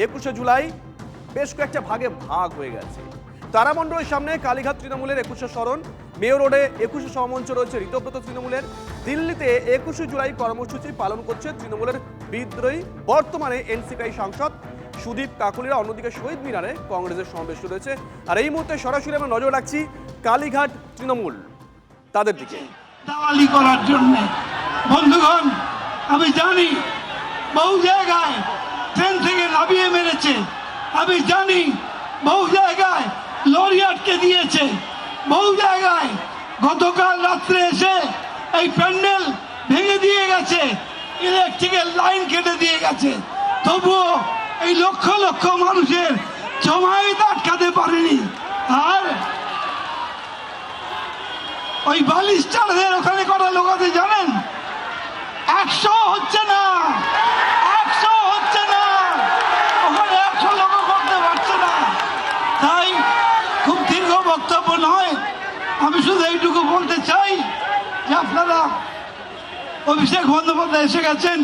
21শে জুলাই বেশ কয়েকটা ভাগে ভাগ হয়ে গেছে। তারামণ্ডলের সামনে কালীঘাট তৃণমূলের 21শে স্মরণ, মেয়র রোডে 21শে সমামঞ্চ রয়েছে ঋতব্রত তৃণমূলের। দিল্লিতে 21শে জুলাই কর্মসূচি পালন করছে তৃণমূলের বিদ্রোহী বর্তমানে এনসিপিআই সাংসদ সুদীপ কাকুলিরা। অন্যদিকে শহীদ মিনারে কংগ্রেসের সমাবেশ রয়েছে। আর এই মুহূর্তে সরাসরি আমরা নজর রাখছি কালীঘাট তৃণমূল তাদের দিকে। দালালি করার জন্য বন্ধুগণ, আমি জানি বহু জায়গায় ট্রেন থেকে নামিয়ে মেরেছে, আমি জানি বহু জায়গায় লরি আটকে দিয়েছে, বহু জায়গায় গতকাল রাত্রে এসে এই প্যান্ডেল ভেঙে দিয়ে গেছে, ইলেকট্রিকের লাইন কেটে দিয়ে গেছে, তবুও এই লক্ষ লক্ষ মানুষের জমায়েত আটকাতে পারেনি। আর ওই বালিশচারদের ওখানে কটা লোক আছে জানেন? 100 হচ্ছে না, 100 হচ্ছে না, ওখানে 100 লোক করতে পারছে না। তাই খুব দীর্ঘ বক্তব্য নয়, আমি শুধু এইটুকু বলতে চাই যে আপনারা অভিষেক বন্দ্যোপাধ্যায় এসে গেছেন,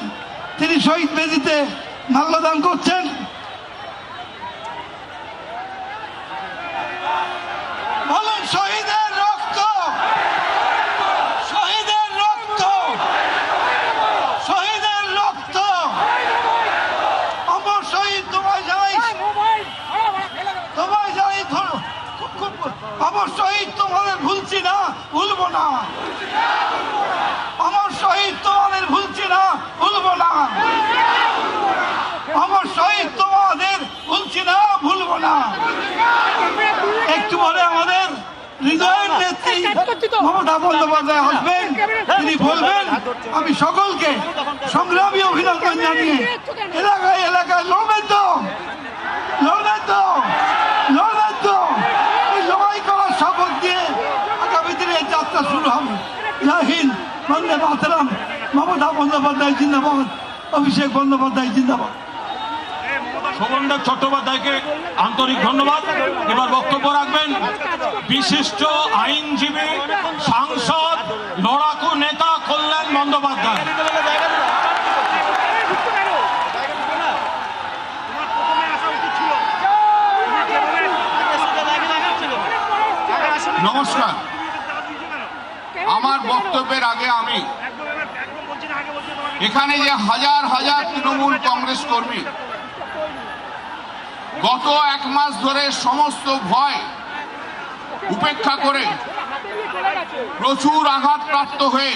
তিনি শহীদ বেদিতে মাল্যদান করছেন। বলুন শহীদের রক্ত, শহীদের রক্ত, শহীদের রক্ত, অমর শহীদ তোমায় জানাই, তোমায় জানাই, অমর শহীদ তোমাদের ভুলছি না, ভুলবো না, অমর শহীদ তোমাদের ভুলছি না, ভুলবো না, অমর শহীদ তোমাদের ভুলছি না, ভুলবো না। একটু পরে আমাদের হৃদয়ের নেত্রী মমতা বন্দ্যোপাধ্যায় আসবেন, তিনি বলবেন। আমি সকলকে সংগ্রামী অভিনন্দন জানিয়ে এলাকায় এলাকায় লড়বেন তো, লড়বেন তো, লড়বেন তো, এই লড়াই করার শপথ দিয়ে আগামী দিনে যাত্রা শুরু হবে। জয় হিন্দ, বন্দে মাতরম। মমতা বন্দ্যোপাধ্যায় জিন্দাবাদ, অভিষেক বন্দ্যোপাধ্যায় জিন্দাবাদ। শোভনদেব চট্টোপাধ্যায়কে আন্তরিক ধন্যবাদ। এবার বক্তব্য রাখবেন বিশিষ্ট আইনজীবী, সাংসদ, লড়াকু নেতা কল্যাণ বন্দ্যোপাধ্যায়। নমস্কার। আমার বক্তব্যের আগে আমি এখানে যে হাজার হাজার তৃণমূল কংগ্রেস কর্মী গত 1 মাস ধরে সমস্ত ভয় উপেক্ষা করে প্রচুর আঘাতপ্রাপ্ত হয়ে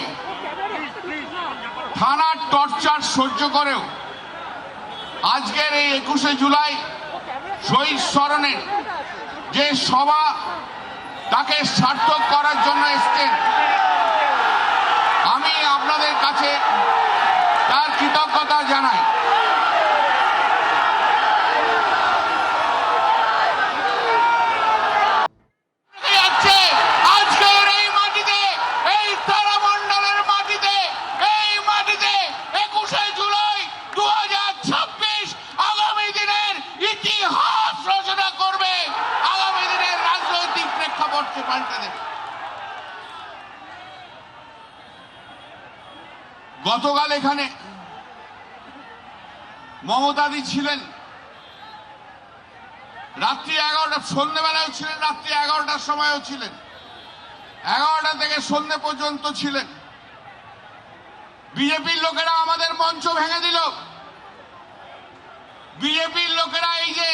থানার টর্চার সহ্য করেও আজকের এই 21শে জুলাই শহীদ স্মরণের যে সভা, তাকে সার্থক করার জন্য এসছেন। আমি আপনাদের কাছে তার কৃতজ্ঞতা জানাই। আজকের এই মাটিতে, এই তারামণ্ডলের মাটিতে, এই মাটিতে 21শে জুলাই 2026 আগামী দিনের ইতিহাস রচনা করবে, আগামী দিনের রাজনৈতিক প্রেক্ষাপটকে পাল্টে দেবে। গতকাল এখানে মমতাদি ছিলেন, রাত্রি 11টা, সন্ধ্যেবেলাও ছিলেন, রাত্রি 11টার সময়ও ছিলেন, 11টা থেকে সন্ধ্যে পর্যন্ত ছিলেন। বিজেপির লোকেরা আমাদের মঞ্চ ভেঙে দিল। বিজেপির লোকেরা এই যে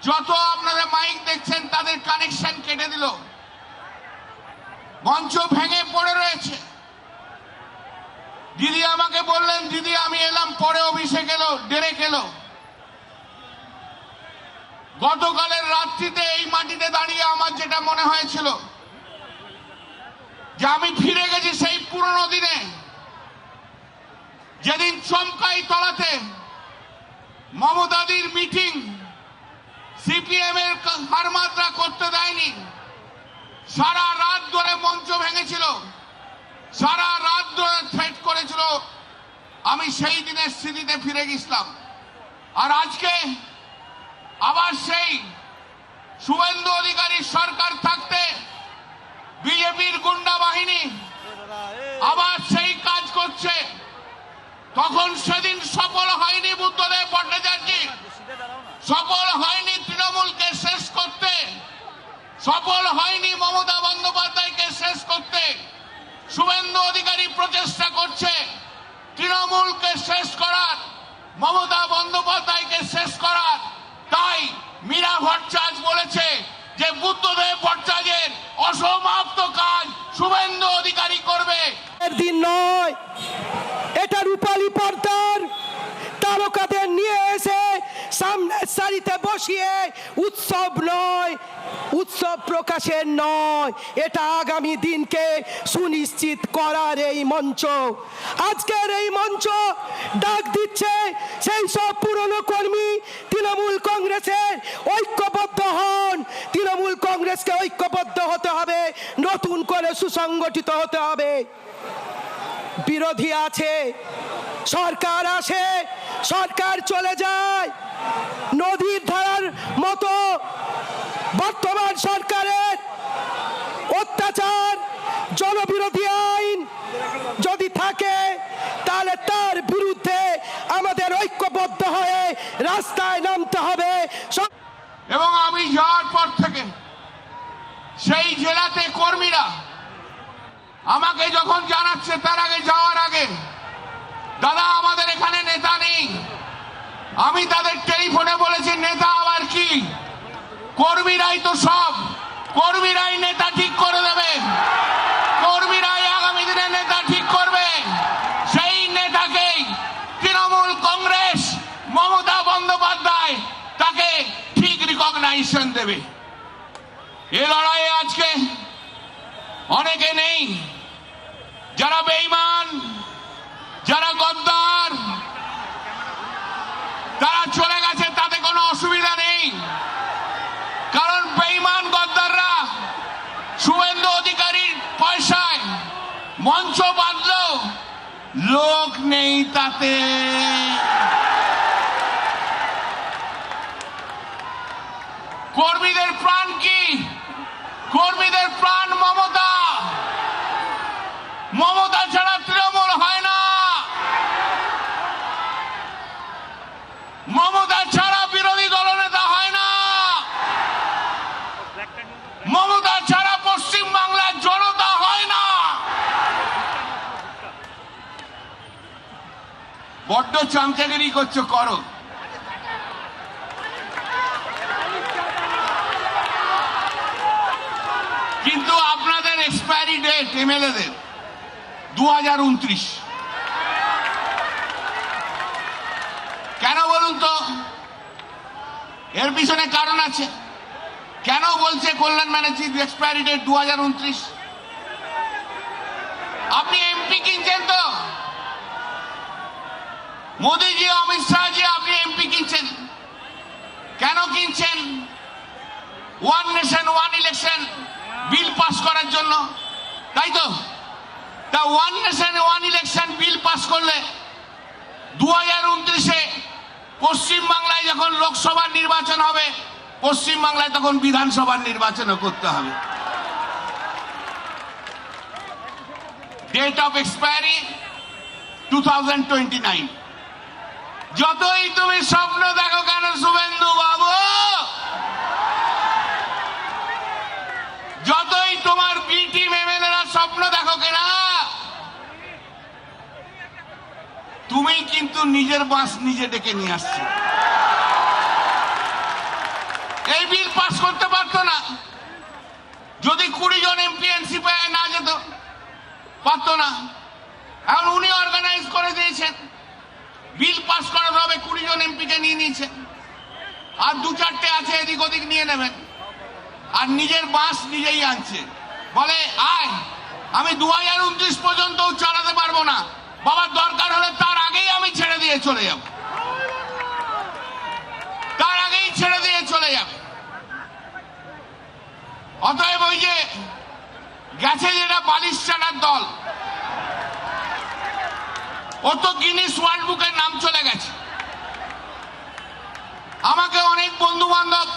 যত আপনারা মাইক দেখছেন তাদের কানেকশন কেটে দিল, মঞ্চ ভেঙে পড়ে রয়েছে। দিদি আমাকে বললেন, দিদি আমি এলাম পরে, অভিষেক এলো, ডেরেক এলো। গতকালের রাত্রিতে এই মাটিতে দাঁড়িয়ে আমার যেটা মনে হয়েছিল যে আমি ফিরে গেছি সেই পুরনো দিনে, যেদিন চমকাই তলাতে মমতাদির মিটিং সিপিএম এর হারমাত্রা করতে দেয়নি, সারা রাত ধরে মঞ্চ ভেঙেছিল, সারা রাত ধরে থ্রেট করেছিল। আমি সেই দিনের স্মৃতিতে ফিরে গেছিলাম। আর আজকে আবার সেই শুভেন্দু অধিকারীর সরকার থাকতে বিজেপির গুন্ডা বাহিনী আবার সেই কাজ করছে। তখন সেদিন সফল হয়নি বুদ্ধদেব ভট্টাচার্য। সফল হয়নি মমতা বন্দ্যোপাধ্যায়কে শেষ করতে। শুভেন্দু অধিকারী প্রচেষ্টা করছে তৃণমূলকে শেষ করার, মমতা বন্দ্যোপাধ্যায়কে শেষ করার। তাই মীরা ভট্টাচার্য বলেছে যে বুদ্ধদেব ভট্টাচার্যের অসমাপ্ত কাজ শুভেন্দু অধিকারী করবে। দিন নয়, এটা রূপালী পর্দার তারকাদের নিয়ে এসে সামনের সারিতে বসিয়ে উৎসব নয়, উৎসব প্রকাশের নয়, এটা আগামী দিনকে সুনিশ্চিত করার এই মঞ্চ। আজকের এই মঞ্চ ডাক দিচ্ছে সেই সব পুরনো কর্মী তৃণমূল কংগ্রেসের ঐক্যবদ্ধ হন। তৃণমূল কংগ্রেসকে ঐক্যবদ্ধ হতে হবে, নতুন করে সুসংগঠিত হতে হবে। বিরোধী আছে, সরকার আসে, সরকার চলে যায়, নদীর ধারার মতো বর্তমান সরকারের অত্যাচার, জনবিরোধী আইন যদি থাকে তাহলে তার বিরুদ্ধে আমাদের ঐক্যবদ্ধ হয়ে রাস্তায় নামতে হবে। এবং আমি যাওয়ার পর থেকে সেই জেলাতে কর্মীরা আমাকে যখন জানাচ্ছে, তার আগে যাওয়ার আগে, দাদা আমাদের এখানে নেতা নেই। আমি তাদের টেলিফোনে বলেছি নেতা আবার কি, কর্মীরাই তো সব, কর্মীরাই নেতা ঠিক করে দেবে, কর্মীরাই আগামী দিনে নেতা ঠিক করবে। সেই নেতাকেই তৃণমূল কংগ্রেস, মমতা বন্দ্যোপাধ্যায় তাকে ঠিক রিকগনাইজেশন দেবে। এ লড়াইয়ে আজকে অনেকে নেই, যারা বেঈমান, যারা গদ্দার, তারা চলে গেছে, তাতে কোনো অসুবিধা নেই। কারণ বেঈমান গদ্দাররা শুভেন্দু অধিকারীর পয়সায় মঞ্চ বাঁধলো, লোক নেই তাতে। কর্মীদের প্রাণ কি? কর্মীদের প্রাণ মমতা। মমতা ছাড়া তৃণমূল হয় না, মমতা ছাড়া বিরোধী দলনেতা হয় না, মমতা ছাড়া পশ্চিম বাংলার জনতা হয় না। বড্ড চামচাগিরি করছো, করো। কিন্তু আপনাদের এক্সপায়ারি ডেট এমএলএদের 2029। কেন বলুন তো? এর পিছনে কারণ আছে। কেন বলছে কল্যাণ ব্যানার্জির এক্সপায়ারি ডেট 2029? আপনি এমপি কিনছেন তো, মোদীজি, অমিত শাহজি, আপনি এমপি কিনছেন। কেন কিনছেন? One nation one election bill pass করার জন্য, তাই তো? তা one nation one election bill pass করলে 2029-এ পশ্চিম বাংলায় যখন লোকসভার নির্বাচন হবে, পশ্চিম বাংলায় তখন বিধানসভার নির্বাচনও করতে হবে। Date of expiry 2029। যতই তুমি স্বপ্ন দেখো কেন শুভেন্দু বাবু, যতই তোমার বি টিম এমএলএরা স্বপ্ন দেখো কিনা, তুমি কিন্তু নিজের বাস নিজে ডেকে নিয়ে আসছো। এই বিল পাস করতে পারতো না যদি 20 জন এমপি এনসিপি না যেত, পারতো না। এখন উনি অর্গানাইজ করে দিয়েছেন, বিল পাস করাতে হবে, 20 জন এমপিকে নিয়ে নিয়েছেন, আর 2-4টে আছে এদিক ওদিক নিয়ে নেবেন, আর নিজের বাস নিজেই আনছে। বলে আয়, আমি 2029 পর্যন্তও চালাতে পারবো না, বাবার দরকার হলে তার আগেই আমি ছেড়ে দিয়ে চলে যাব, তার আগেই ছেড়ে দিয়ে চলে যাবে। অতএব ওই যে গেছে যেটা বালিশ চালার দল, ও তো গিনিস ওয়ার্ল্ড বুকের নাম চলে গেছে। আমাকে অনেক বন্ধু বান্ধব